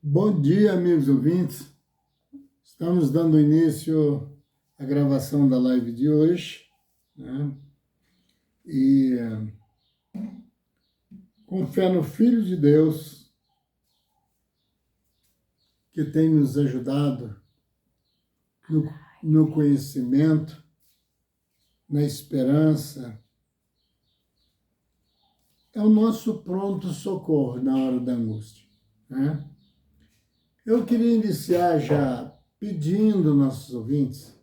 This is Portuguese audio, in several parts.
Bom dia, amigos ouvintes. Estamos dando início à gravação da live de hoje, né? E com fé no Filho de Deus, que tem nos ajudado no conhecimento, na esperança, é o nosso pronto socorro na hora da angústia, né? Eu queria iniciar já pedindo aos nossos ouvintes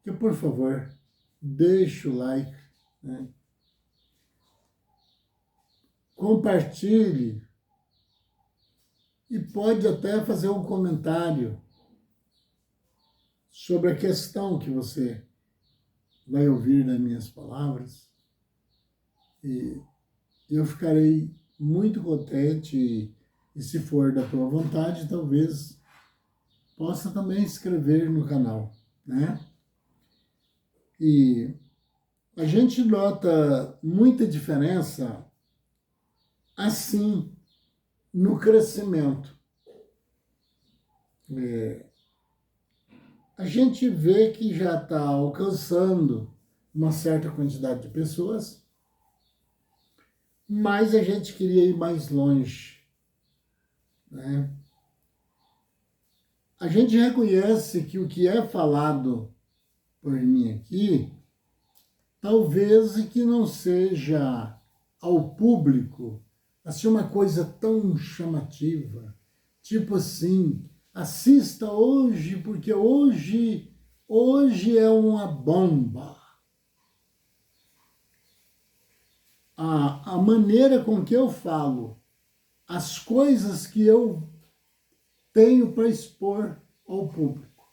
que, por favor, deixe o like, né? Compartilhe e pode até fazer um comentário sobre a questão que você vai ouvir das minhas palavras. E eu ficarei muito contente e se for da tua vontade, talvez possa também inscrever no canal, né? E a gente nota muita diferença assim no crescimento. A gente vê que já está alcançando uma certa quantidade de pessoas, mas a gente queria ir mais longe, né? A gente reconhece que o que é falado por mim aqui, talvez que não seja ao público assim uma coisa tão chamativa, tipo assim, assista hoje, porque hoje é uma bomba. A maneira com que eu falo, as coisas que eu tenho para expor ao público,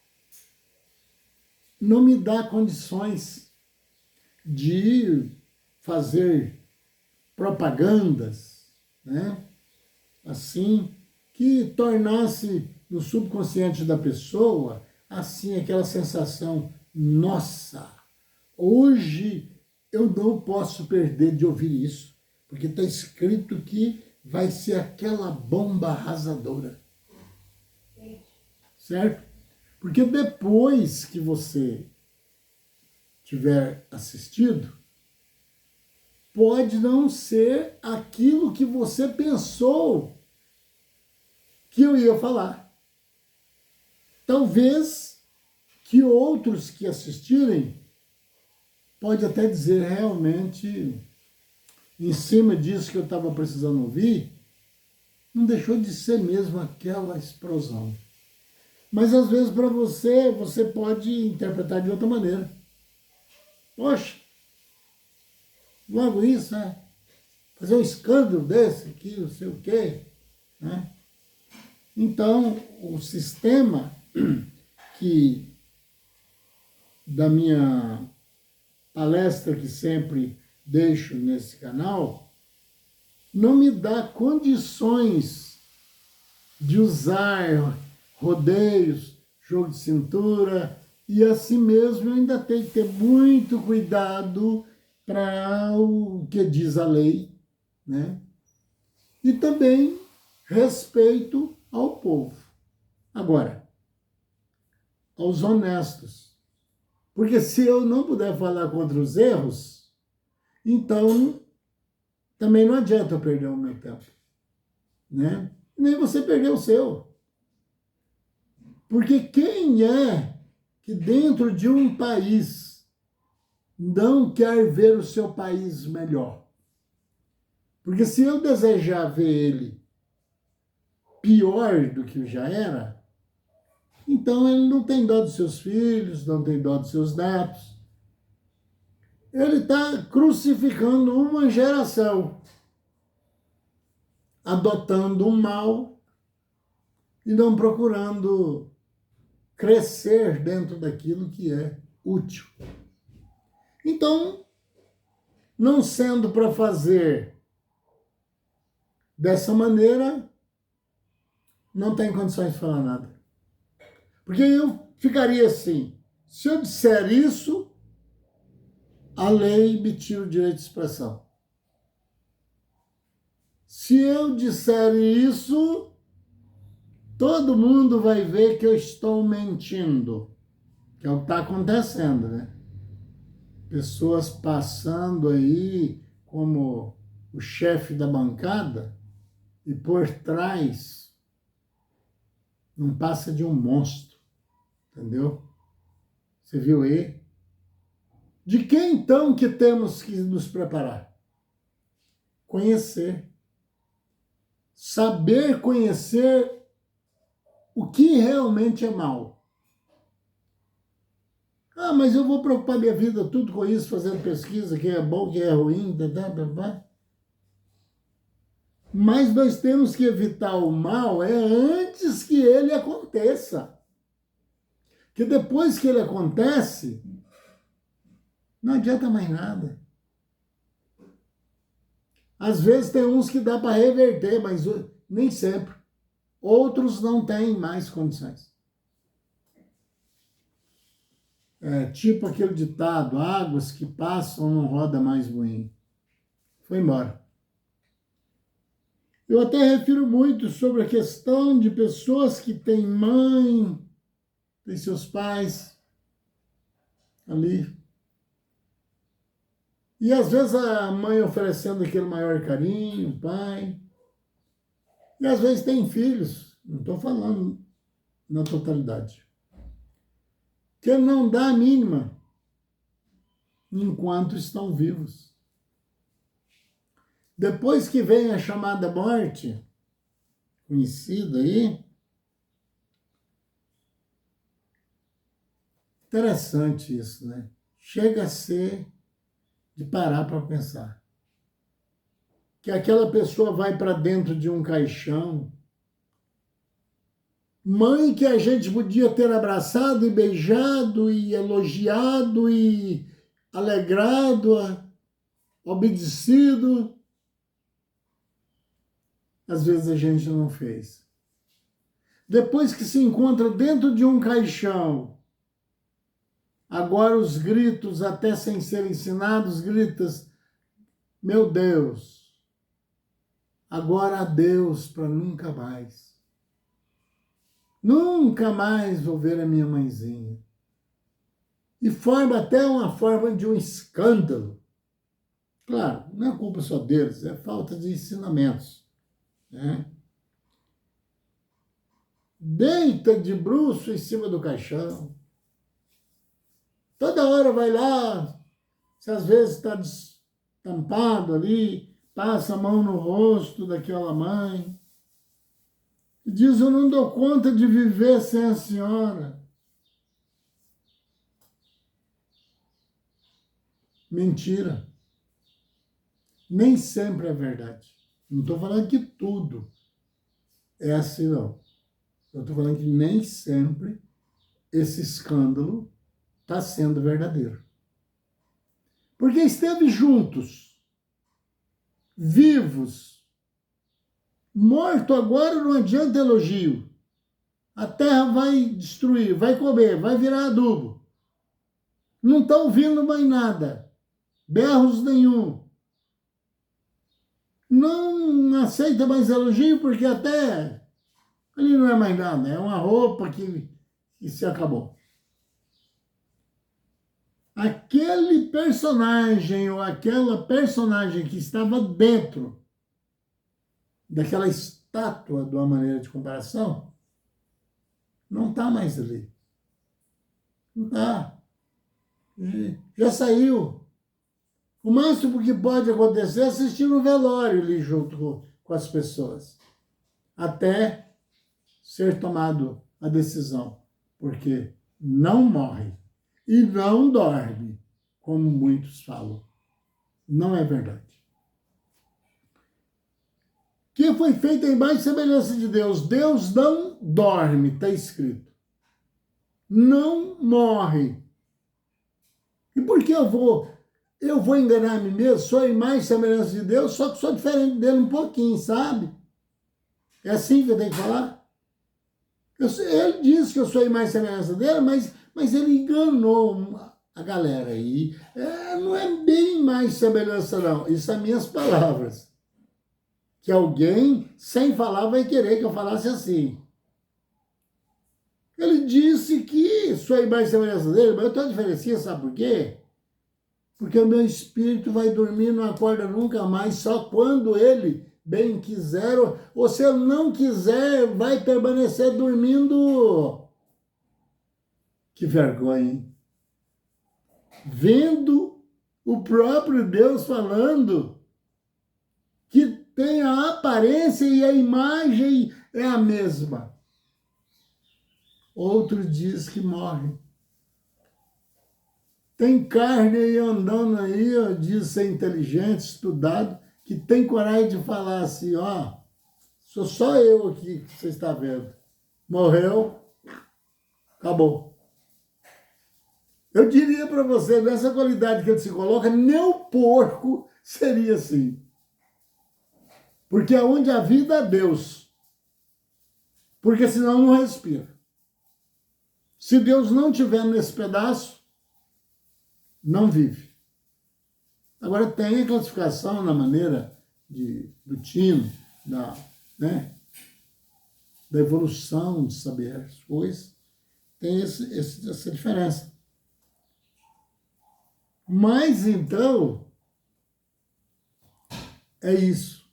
não me dá condições de fazer propagandas, né? Assim, que tornasse no subconsciente da pessoa, assim, aquela sensação, nossa, hoje eu não posso perder de ouvir isso, porque está escrito que vai ser aquela bomba arrasadora. Certo? Porque depois que você tiver assistido, pode não ser aquilo que você pensou que eu ia falar. Talvez que outros que assistirem pode até dizer realmente, em cima disso que eu estava precisando ouvir, não deixou de ser mesmo aquela explosão. Mas às vezes para você, você pode interpretar de outra maneira. Poxa, logo isso, né? Fazer um escândalo desse aqui, não sei o quê, né? Então, o sistema que da minha palestra que sempre deixo nesse canal não me dá condições de usar rodeios, jogo de cintura, e assim mesmo ainda tem que ter muito cuidado para o que diz a lei, né? E também respeito ao povo. Agora, aos honestos. Porque se eu não puder falar contra os erros, então também não adianta eu perder o meu tempo, né? Nem você perder o seu. Porque quem é que dentro de um país não quer ver o seu país melhor? Porque se eu desejar ver ele pior do que já era, então ele não tem dó dos seus filhos, não tem dó dos seus netos. Ele está crucificando uma geração, adotando o mal e não procurando crescer dentro daquilo que é útil. Então, não sendo para fazer dessa maneira, não tem condições de falar nada. Porque eu ficaria assim, se eu disser isso, a lei me tira o direito de expressão. Se eu disser isso, todo mundo vai ver que eu estou mentindo, que é o que está acontecendo, né? Pessoas passando aí como o chefe da bancada e por trás não passa de um monstro, entendeu? Você viu aí? De que então que temos que nos preparar? Conhecer. Saber conhecer o que realmente é mal. Ah, mas eu vou preocupar minha vida tudo com isso, fazendo pesquisa, que é bom, que é ruim, Mas nós temos que evitar o mal antes que ele aconteça. Que depois que ele acontece, não adianta mais nada. Às vezes tem uns que dá para reverter, mas nem sempre. Outros não têm mais condições. É, tipo aquele ditado, águas que passam não roda mais moinho. Foi embora. Eu até refiro muito sobre a questão de pessoas que têm mãe, têm seus pais ali. E às vezes a mãe oferecendo aquele maior carinho, o pai. E às vezes tem filhos, não estou falando na totalidade, que não dá a mínima enquanto estão vivos. Depois que vem a chamada morte, conhecida aí, interessante isso, né? Chega a ser de parar para pensar. Que aquela pessoa vai para dentro de um caixão. Mãe que a gente podia ter abraçado e beijado e elogiado e alegrado, obedecido. Às vezes a gente não fez. Depois que se encontra dentro de um caixão, agora os gritos, até sem ser ensinados, gritas, meu Deus, agora adeus para nunca mais. Nunca mais vou ver a minha mãezinha. E forma até uma forma de um escândalo. Claro, não é culpa só deles, é falta de ensinamentos. Né? Deita de bruço em cima do caixão. Toda hora vai lá, se às vezes está destampado ali, passa a mão no rosto daquela mãe. E diz, eu não dou conta de viver sem a senhora. Mentira. Nem sempre é verdade. Não estou falando que tudo é assim, não. Eu estou falando que nem sempre esse escândalo está sendo verdadeiro. Porque esteve juntos, vivos, morto agora não adianta elogio. A terra vai destruir, vai comer, vai virar adubo. Não está ouvindo mais nada, berros nenhum. Não aceita mais elogio porque até ali não é mais nada, é uma roupa que se acabou. Aquele personagem ou aquela personagem que estava dentro daquela estátua de uma maneira de comparação, não está mais ali. Não está. Já saiu. O máximo que pode acontecer é assistir um velório ali junto com as pessoas. Até ser tomado a decisão. Porque não morre. E não dorme, como muitos falam. Não é verdade. Que foi feito em imagem e semelhança de Deus. Deus não dorme, está escrito. Não morre. E por que eu vou enganar a mim mesmo? Sou a imagem e semelhança de Deus, só que sou diferente dele um pouquinho, sabe? É assim que eu tenho que falar? Ele diz que eu sou a imagem e semelhança dele, mas ele enganou a galera aí. Não é bem mais semelhança, não. Isso são minhas palavras. Que alguém, sem falar, vai querer que eu falasse assim. Ele disse que sua imagem e semelhança dele, mas eu estou diferenciando, sabe por quê? Porque o meu espírito vai dormir, não acorda nunca mais, só quando ele bem quiser, ou se ele não quiser, vai permanecer dormindo. Que vergonha, hein? Vendo o próprio Deus falando que tem a aparência e a imagem é a mesma. Outro diz que morre. Tem carne aí andando aí, ó, diz ser inteligente, estudado, que tem coragem de falar assim, ó, sou só eu aqui que você está vendo. Morreu, acabou. Eu diria para você, nessa qualidade que ele se coloca, nem o porco seria assim. Porque aonde a vida é Deus. Porque senão não respira. Se Deus não estiver nesse pedaço, não vive. Agora tem a classificação na maneira do tino, da evolução de saber as coisas, tem essa diferença. Mas então, é isso.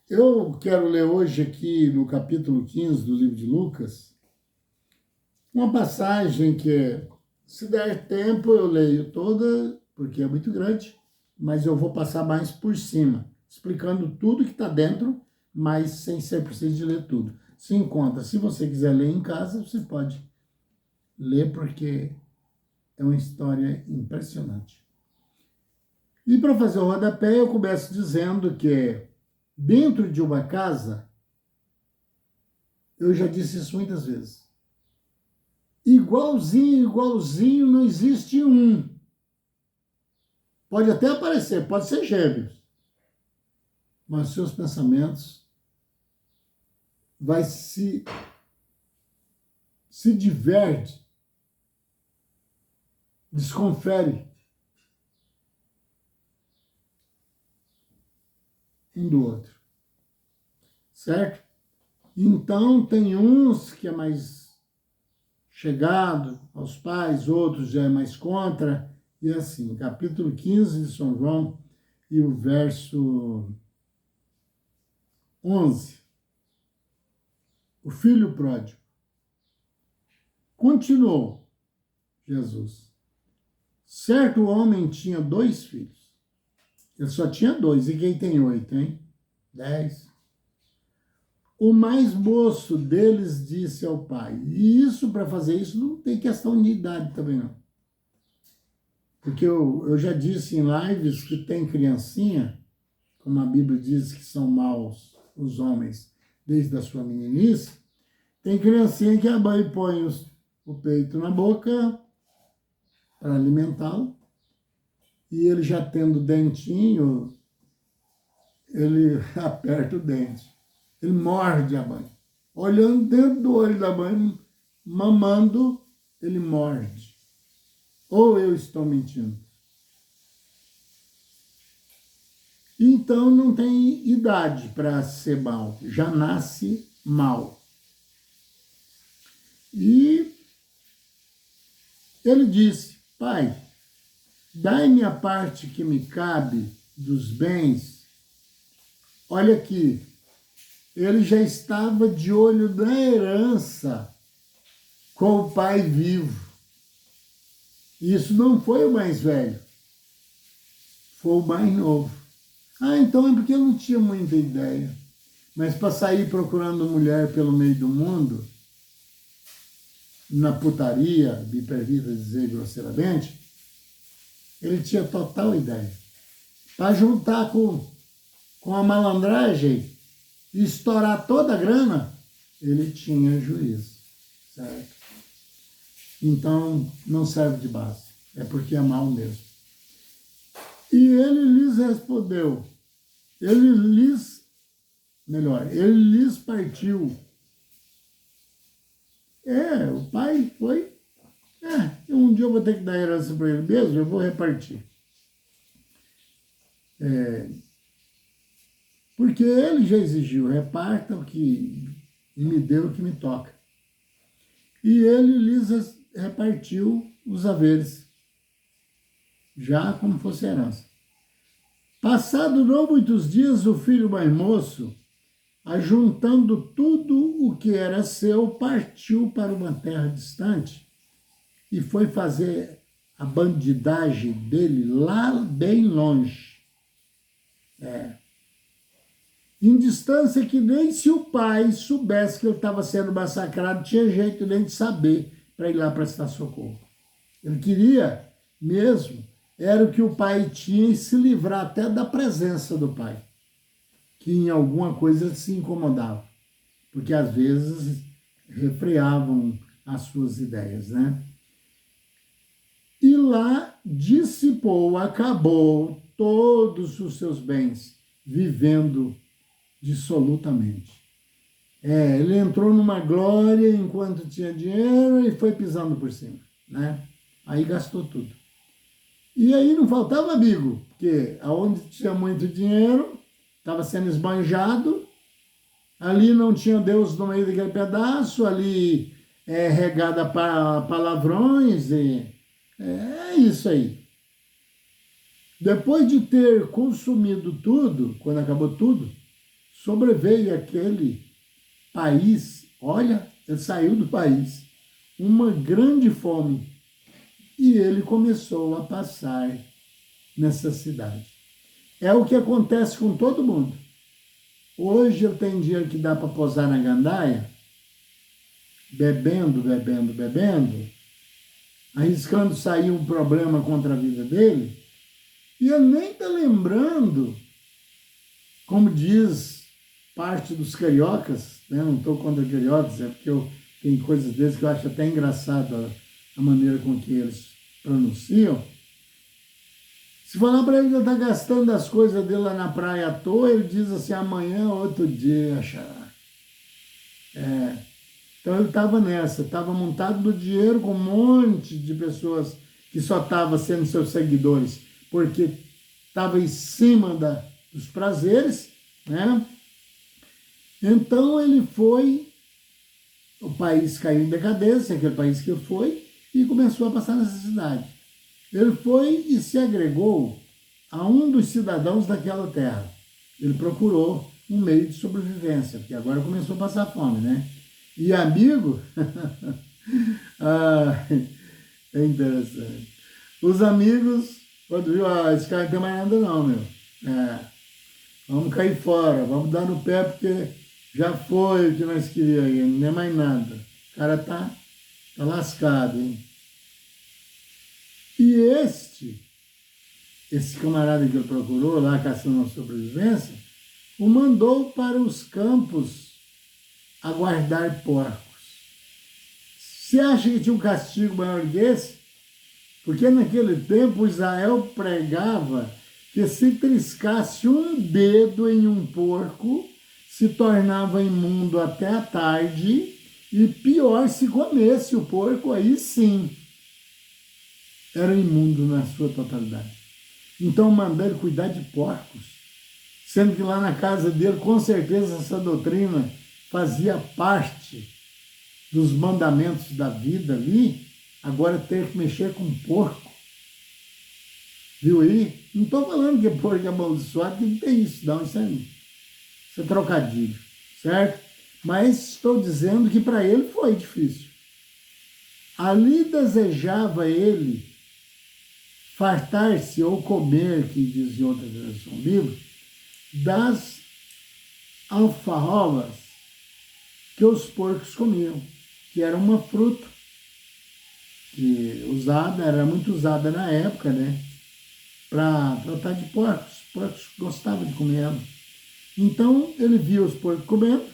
Eu quero ler hoje aqui no capítulo 15 do livro de Lucas, uma passagem que, se der tempo, eu leio toda, porque é muito grande, mas eu vou passar mais por cima, explicando tudo que está dentro, mas sem ser preciso de ler tudo. Se encontra, se você quiser ler em casa, você pode ler, porque é uma história impressionante. E para fazer o rodapé, eu começo dizendo que dentro de uma casa, eu já disse isso muitas vezes, igualzinho, não existe um. Pode até aparecer, pode ser gêmeos, mas seus pensamentos vai se diverte, desconfere um do outro, certo? Então, tem uns que é mais chegado aos pais, outros já é mais contra, e assim, capítulo 15 de São João e o verso 11. O filho pródigo. Continuou Jesus. Certo homem tinha 2 filhos. Ele só tinha 2, e quem tem 8, hein? 10. O mais moço deles disse ao pai, e isso, para fazer isso, não tem questão de idade também, não. Porque eu já disse em lives que tem criancinha, como a Bíblia diz que são maus os homens desde a sua meninice, tem criancinha que a mãe põe o peito na boca para alimentá-lo, e ele já tendo dentinho, ele aperta o dente. Ele morde a mãe. Olhando dentro do olho da mãe, mamando, ele morde. Ou eu estou mentindo? Então não tem idade para ser mal. Já nasce mal. E ele disse, pai, dai-me a parte que me cabe dos bens. Olha aqui, ele já estava de olho na herança com o pai vivo. Isso não foi o mais velho, foi o mais novo. Ah, então é porque eu não tinha muita ideia. Mas para sair procurando mulher pelo meio do mundo, na putaria, me permita dizer grosseiramente, ele tinha total ideia. Para juntar com a malandragem e estourar toda a grana, ele tinha juízo, certo? Então, não serve de base, é porque é mal mesmo. E ele lhes respondeu, ele lhes partiu. O pai foi, um dia eu vou ter que dar herança para ele mesmo, eu vou repartir. Porque ele já exigiu, reparta o que me deu, o que me toca. e ele lhes repartiu os haveres, já como fosse herança. Passado não muitos dias, o filho mais moço, ajuntando tudo o que era seu, partiu para uma terra distante e foi fazer a bandidagem dele lá bem longe. Em distância que nem se o pai soubesse que ele estava sendo massacrado, tinha jeito nem de saber para ir lá prestar socorro. Ele queria mesmo, era o que o pai tinha e se livrar até da presença do pai, que em alguma coisa se incomodava, porque às vezes refreavam as suas ideias, né? E lá dissipou, acabou todos os seus bens, vivendo dissolutamente. Ele entrou numa glória enquanto tinha dinheiro e foi pisando por cima, né? Aí gastou tudo. E aí não faltava amigo, porque aonde tinha muito dinheiro, estava sendo esbanjado, ali não tinha Deus no meio daquele pedaço, ali regada para palavrões, e é isso aí. Depois de ter consumido tudo, quando acabou tudo, sobreveio aquele país, olha, ele saiu do país, uma grande fome, e ele começou a passar nessa cidade. É o que acontece com todo mundo. Hoje eu tenho dinheiro que dá para posar na gandaia, bebendo, arriscando sair um problema contra a vida dele, e ele nem está lembrando, como diz parte dos cariocas, né? Não estou contra cariocas, é porque tem coisas deles que eu acho até engraçado a maneira com que eles pronunciam. Se falar para ele que ele está gastando as coisas dele lá na praia à toa, ele diz assim, amanhã, outro dia, achará. Então ele estava nessa, estava montado no dinheiro com um monte de pessoas que só estavam sendo seus seguidores, porque estava em cima dos prazeres, né? Então ele foi, o país caiu em decadência, aquele país que ele foi, e começou a passar necessidade. Ele foi e se agregou a um dos cidadãos daquela terra. Ele procurou um meio de sobrevivência, porque agora começou a passar fome, né? E amigo, é interessante. Os amigos, quando viu, esse cara não tem mais nada não, meu. Vamos cair fora, vamos dar no pé, porque já foi o que nós queríamos, não é mais nada. O cara tá lascado, hein? E esse camarada que ele procurou lá, caçando a sobrevivência, o mandou para os campos a guardar porcos. Você acha que tinha um castigo maior que esse? Porque naquele tempo Israel pregava que se triscasse um dedo em um porco, se tornava imundo até a tarde, e pior, se comesse o porco, aí sim, era imundo na sua totalidade. Então mandaram cuidar de porcos, sendo que lá na casa dele, com certeza, essa doutrina fazia parte dos mandamentos da vida ali, agora ter que mexer com porco. Viu aí? Não estou falando que porco é amaldiçoado, que não tem isso, não, isso é trocadilho, certo? Mas estou dizendo que para ele foi difícil. Ali desejava ele fartar-se ou comer, que diz em outra versão bíblica, das alfarrobas que os porcos comiam, que era uma fruta que era muito usada na época, né? Para tratar de porcos. Os porcos gostavam de comer ela. Então ele via os porcos comendo,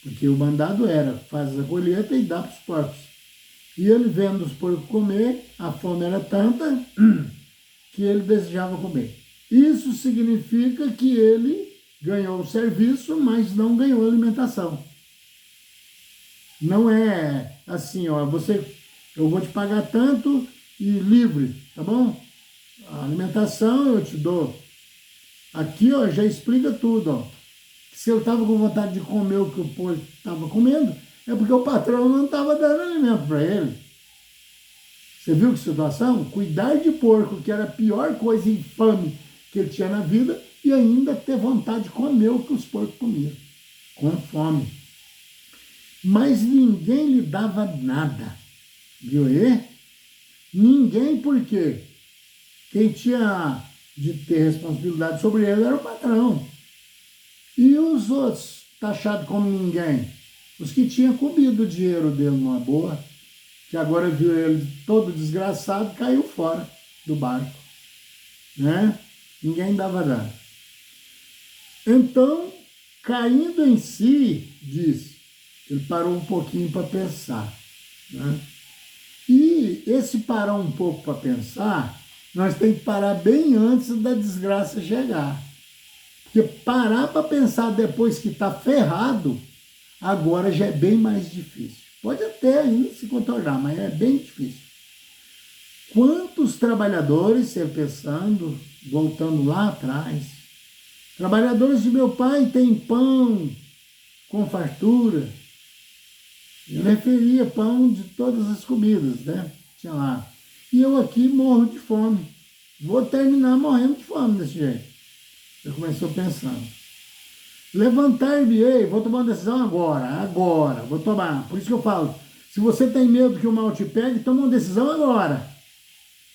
porque o mandado era faz a colheita e dá para os porcos. E ele vendo os porcos comer, a fome era tanta que ele desejava comer. Isso significa que ele ganhou o serviço, mas não ganhou a alimentação. Não é assim, ó, eu vou te pagar tanto e livre, tá bom? A alimentação eu te dou. Aqui, ó, já explica tudo, ó. Se eu estava com vontade de comer o que o porco estava comendo, É porque o patrão não estava dando alimento para ele. Você viu que situação? Cuidar de porco, que era a pior coisa infame que ele tinha na vida, e ainda ter vontade de comer o que os porcos comiam, com fome. Mas ninguém lhe dava nada, viu aí? Ninguém, por quê? Quem tinha de ter responsabilidade sobre ele era o patrão. E os outros, taxados como ninguém? Os que tinham comido o dinheiro dele numa boa, que agora viu ele todo desgraçado, caiu fora do barco, né? Ninguém dava nada. Então, caindo em si, disse, ele parou um pouquinho para pensar, né? E esse parar um pouco para pensar, nós temos que parar bem antes da desgraça chegar. Porque parar para pensar depois que está ferrado, agora já é bem mais difícil. Pode até ainda se contornar, mas é bem difícil. Quantos trabalhadores, você pensando, voltando lá atrás, trabalhadores de meu pai têm pão com fartura. Eu referia pão de todas as comidas, né? Tinha lá. E eu aqui morro de fome. Vou terminar morrendo de fome desse jeito. Eu começou pensando. Levantar-me-ei, vou tomar uma decisão agora, vou tomar. Por isso que eu falo, se você tem medo que o mal te pegue, toma uma decisão agora.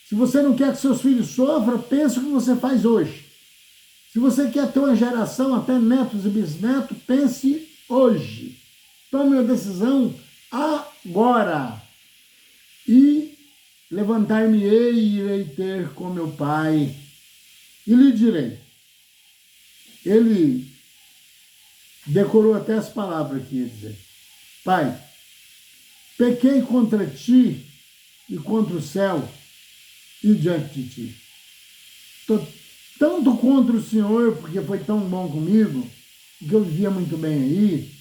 Se você não quer que seus filhos sofram, pensa o que você faz hoje. Se você quer ter uma geração, até netos e bisnetos, pense hoje. Tome uma decisão agora. E levantar-me-ei e irei ter com meu pai. E lhe direi. Ele decorou até as palavras que ia dizer. Pai, pequei contra ti e contra o céu e diante de ti. Tanto contra o Senhor, porque foi tão bom comigo, que eu vivia muito bem aí,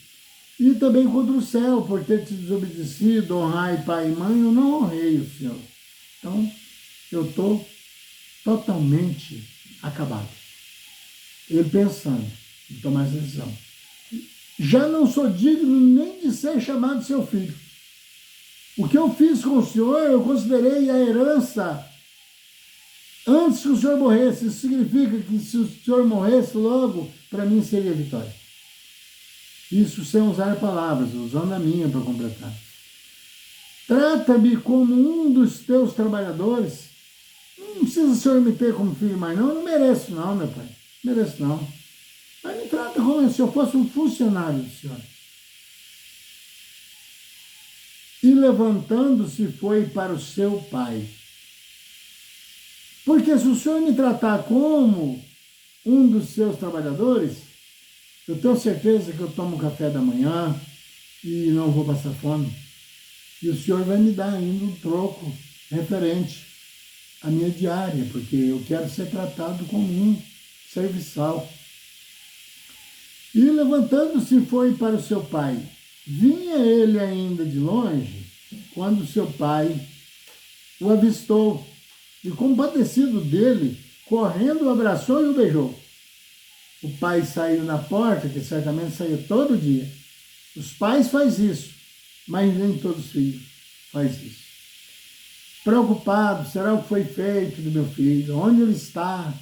e também contra o céu, por ter te desobedecido, honrar pai e mãe, eu não honrei o Senhor. Então, eu estou totalmente acabado. Ele pensando em tomar essa decisão. Já não sou digno nem de ser chamado seu filho. O que eu fiz com o Senhor, eu considerei a herança antes que o Senhor morresse. Isso significa que se o Senhor morresse logo, para mim seria vitória. Isso sem usar palavras, usando a minha para completar. Trata-me como um dos teus trabalhadores. Não precisa o Senhor me ter como filho mais não. Eu não mereço não, meu pai. Não mereço não. Mas me trata como se eu fosse um funcionário do Senhor. E levantando-se foi para o seu pai. Porque se o Senhor me tratar como um dos seus trabalhadores, eu tenho certeza que eu tomo café da manhã e não vou passar fome. E o Senhor vai me dar ainda um troco referente à minha diária, porque eu quero ser tratado como um serviçal. E levantando-se foi para o seu pai. Vinha ele ainda de longe, quando seu pai o avistou. E compadecido dele, correndo, o abraçou e o beijou. O pai saiu na porta, que certamente saía todo dia. Os pais fazem isso, mas nem todos os filhos fazem isso. Preocupado, será o que foi feito do meu filho? Onde ele está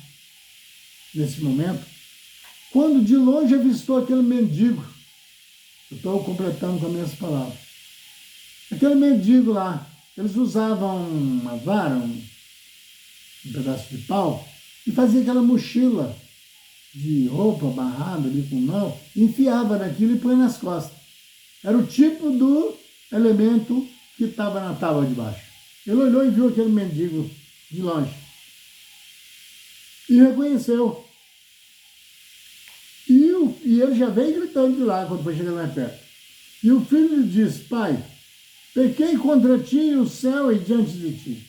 nesse momento? Quando de longe avistou aquele mendigo, eu estou completando com as minhas palavras, aquele mendigo lá, eles usavam uma vara, um pedaço de pau, e fazia aquela mochila de roupa barrada ali com nó, enfiava naquilo e põe nas costas. Era o tipo do elemento que estava na tábua de baixo. Ele olhou e viu aquele mendigo de longe. E reconheceu. E ele já veio gritando de lá quando foi chegando mais perto. E o filho lhe disse, pai, pequei contra ti e o céu e diante de ti.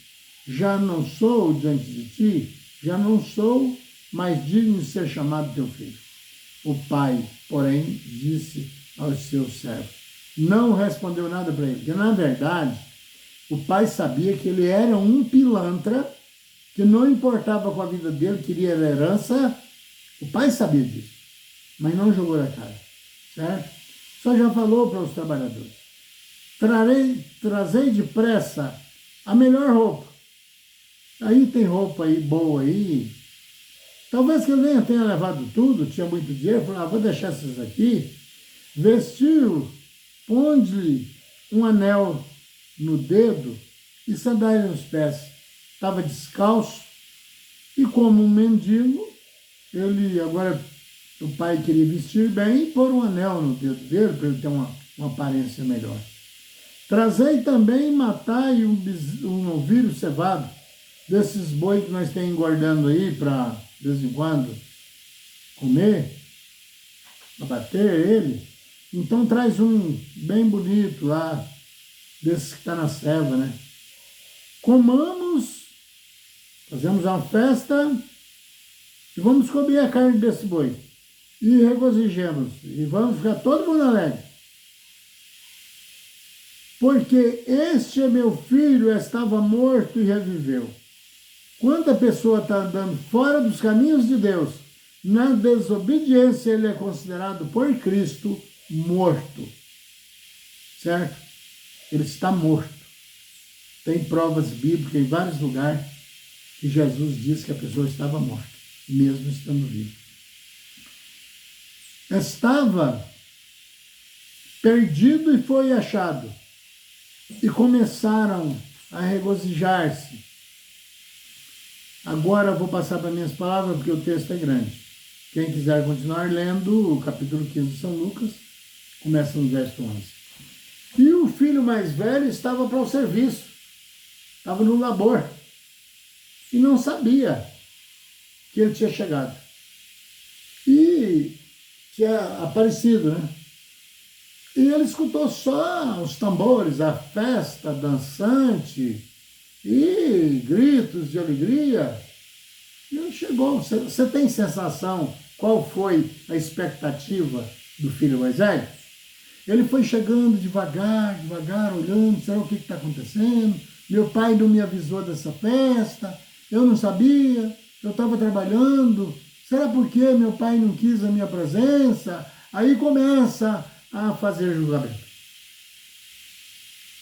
Já não sou diante de ti, já não sou mais digno de ser chamado teu filho. O pai, porém, disse aos seus servos. Não respondeu nada para ele, porque na verdade, o pai sabia que ele era um pilantra, que não importava com a vida dele, queria herança. O pai sabia disso, mas não jogou na cara, certo? Só já falou para os trabalhadores. Trazei depressa a melhor roupa. Aí tem roupa aí boa aí. Talvez que ele nem tenha levado tudo, tinha muito dinheiro, falou, vou deixar esses aqui. Vestiu, ponde-lhe um anel no dedo e sandália nos pés. Estava descalço e como um mendigo, ele agora, o pai queria vestir bem e pôr um anel no dedo dele para ele ter uma aparência melhor. Trazei também, matai um novilho cevado, desses boi que nós temos engordando aí para, de vez em quando, comer, abater ele. Então traz um bem bonito lá, desse que está na ceva, né? Comamos, fazemos uma festa e vamos comer a carne desse boi. E regozijemos, e vamos ficar todo mundo alegre. Porque este é meu filho, estava morto e reviveu. Quando a pessoa está andando fora dos caminhos de Deus, na desobediência, ele é considerado por Cristo morto. Certo? Ele está morto. Tem provas bíblicas em vários lugares que Jesus diz que a pessoa estava morta, mesmo estando viva. Estava perdido e foi achado. E começaram a regozijar-se. Agora eu vou passar para minhas palavras, porque o texto é grande. Quem quiser continuar lendo o capítulo 15 de São Lucas, começa no verso 11. E o filho mais velho estava para o serviço, estava no labor, e não sabia que ele tinha chegado. E tinha aparecido, né? E ele escutou só os tambores, a festa dançante e gritos de alegria. E ele chegou. Você tem sensação qual foi a expectativa do filho mais velho? Ele foi chegando devagar, olhando, será o que está acontecendo? Meu pai não me avisou dessa festa, eu não sabia, eu estava trabalhando. Será porque meu pai não quis a minha presença? Aí começa a fazer julgamento.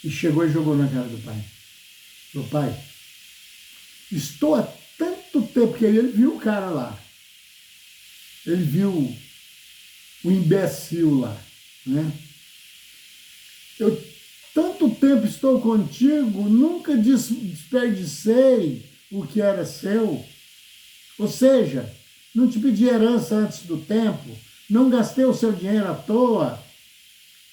E chegou e jogou na cara do pai. Meu pai, estou há tanto tempo, que ele viu o cara lá. Ele viu o imbecil lá, né? Eu tanto tempo estou contigo, nunca desperdicei o que era seu. Ou seja, não te pedi herança antes do tempo, não gastei o seu dinheiro à toa,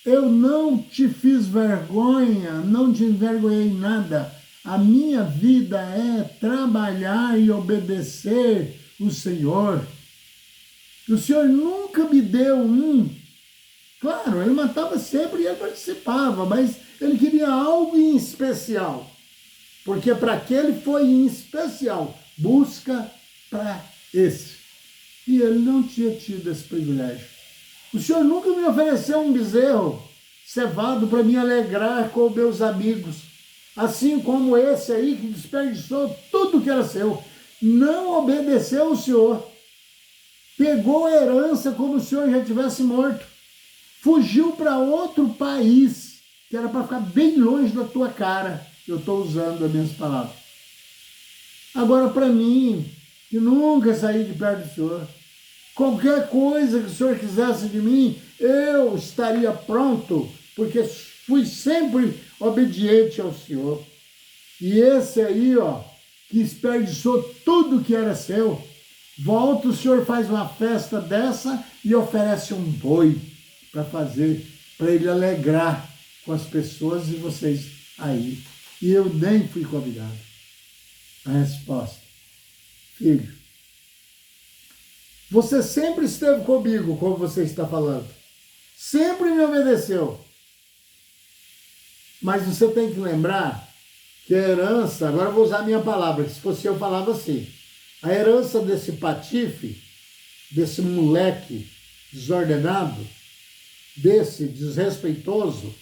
eu não te fiz vergonha, não te envergonhei em nada. A minha vida é trabalhar e obedecer o Senhor. O Senhor nunca me deu Claro, ele matava sempre e ele participava, mas ele queria algo em especial. Porque para aquele foi em especial. Busca para esse. E ele não tinha tido esse privilégio. O Senhor nunca me ofereceu um bezerro cevado para me alegrar com meus amigos. Assim como esse aí que desperdiçou tudo que era seu. Não obedeceu o Senhor. Pegou a herança como se o Senhor já tivesse morto. Fugiu para outro país, que era para ficar bem longe da tua cara. Eu estou usando as minhas palavras. Agora, para mim, que nunca saí de perto do Senhor, qualquer coisa que o Senhor quisesse de mim, eu estaria pronto, porque fui sempre obediente ao Senhor. E esse aí, que desperdiçou tudo que era seu, volta, o Senhor faz uma festa dessa e oferece um boi para ele alegrar com as pessoas e vocês aí. E eu nem fui convidado. A resposta: filho, você sempre esteve comigo, como você está falando. Sempre me obedeceu. Mas você tem que lembrar que a herança, agora eu vou usar a minha palavra, que se fosse eu falava assim, a herança desse patife, desse moleque desordenado, desse desrespeitoso,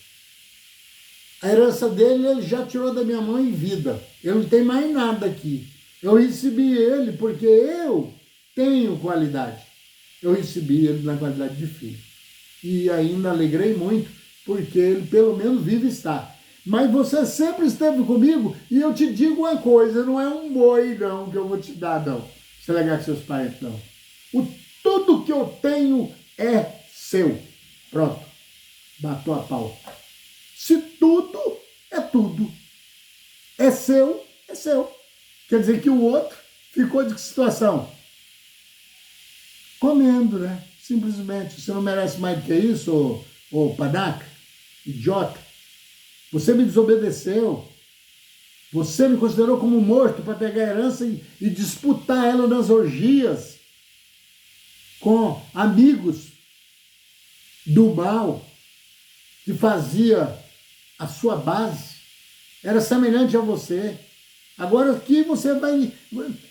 a herança dele ele já tirou da minha mão em vida. Eu não tenho mais nada aqui. Eu recebi ele porque eu tenho qualidade. Eu recebi ele na qualidade de filho. E ainda alegrei muito porque ele pelo menos vive está. Mas você sempre esteve comigo e eu te digo uma coisa, não é um boi não que eu vou te dar não. Você legal com seus pais não. Tudo que eu tenho é seu. Pronto. Matou a pau. Se tudo é tudo. É seu, é seu. Quer dizer que o outro ficou de que situação? Comendo, né? Simplesmente. Você não merece mais do que isso, ô panaca? Idiota. Você me desobedeceu. Você me considerou como morto para pegar a herança e disputar ela nas orgias com amigos do mal que fazia a sua base. Era semelhante a você. Agora aqui você vai...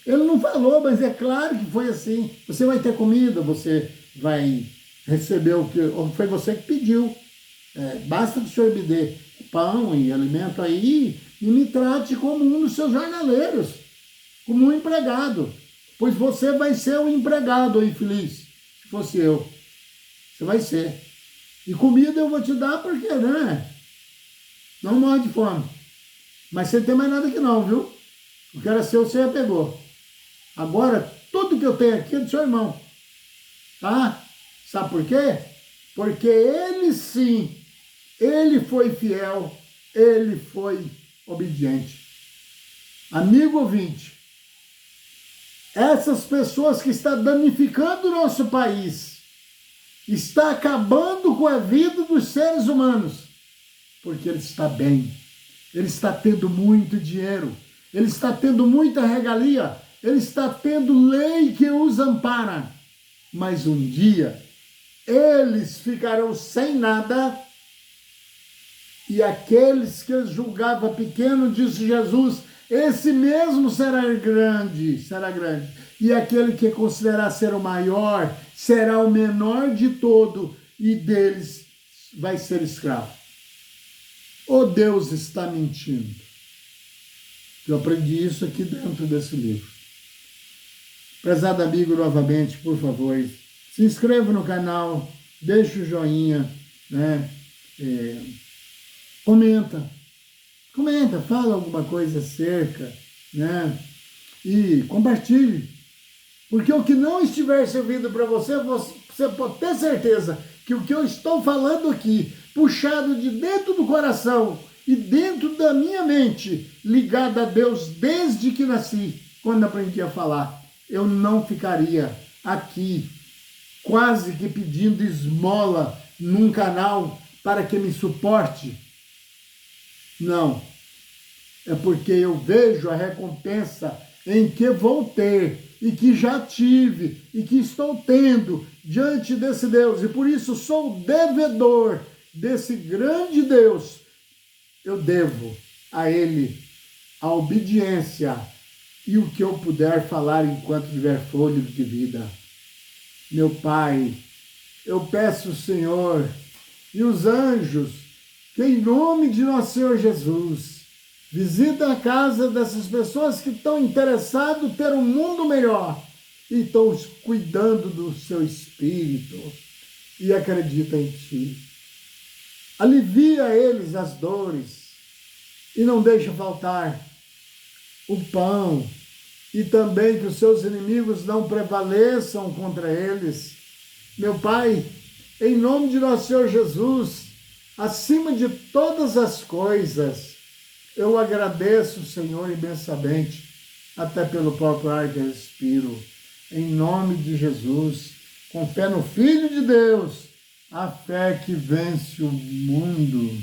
Ele não falou, mas é claro que foi assim. Você vai ter comida, você vai receber o que... Foi você que pediu. Basta que o senhor me dê pão e alimento aí e me trate como um dos seus jornaleiros, como um empregado. Pois você vai ser um empregado aí, feliz. Se fosse eu. Você vai ser. E comida eu vou te dar porque, né? Não morre de fome. Mas você não tem mais nada aqui não, viu? O que era seu, você já pegou. Agora, tudo que eu tenho aqui é do seu irmão. Tá? Sabe por quê? Porque ele sim, ele foi fiel, ele foi obediente. Amigo ouvinte, essas pessoas que estão danificando o nosso país, está acabando com a vida dos seres humanos, porque ele está bem, ele está tendo muito dinheiro, ele está tendo muita regalia, ele está tendo lei que os ampara, mas um dia eles ficarão sem nada e aqueles que eles julgavam pequeno, disse Jesus, esse mesmo será grande, e aquele que considerar ser o maior, será o menor de todo, e deles vai ser escravo. Ou Deus está mentindo? Eu aprendi isso aqui dentro desse livro. Prezado amigo, novamente, por favor, se inscreva no canal, deixe o joinha, né? Comenta, fala alguma coisa acerca, né? E compartilhe. Porque o que não estiver servindo para você, você pode ter certeza que o que eu estou falando aqui, puxado de dentro do coração e dentro da minha mente, ligado a Deus desde que nasci, quando aprendi a falar, eu não ficaria aqui quase que pedindo esmola num canal para que me suporte. Não, é porque eu vejo a recompensa em que vou ter e que já tive e que estou tendo diante desse Deus, e por isso sou devedor desse grande Deus. Eu devo a Ele a obediência e o que eu puder falar enquanto tiver fôlego de vida. Meu Pai, eu peço ao Senhor e os anjos que em nome de nosso Senhor Jesus visita a casa dessas pessoas que estão interessadas em ter um mundo melhor e estão cuidando do seu espírito e acreditam em Ti. Alivia a eles as dores e não deixa faltar o pão e também que os seus inimigos não prevaleçam contra eles. Meu Pai, em nome de nosso Senhor Jesus, acima de todas as coisas, eu agradeço, Senhor, imensamente, até pelo próprio ar que respiro, em nome de Jesus, com fé no Filho de Deus, a fé que vence o mundo.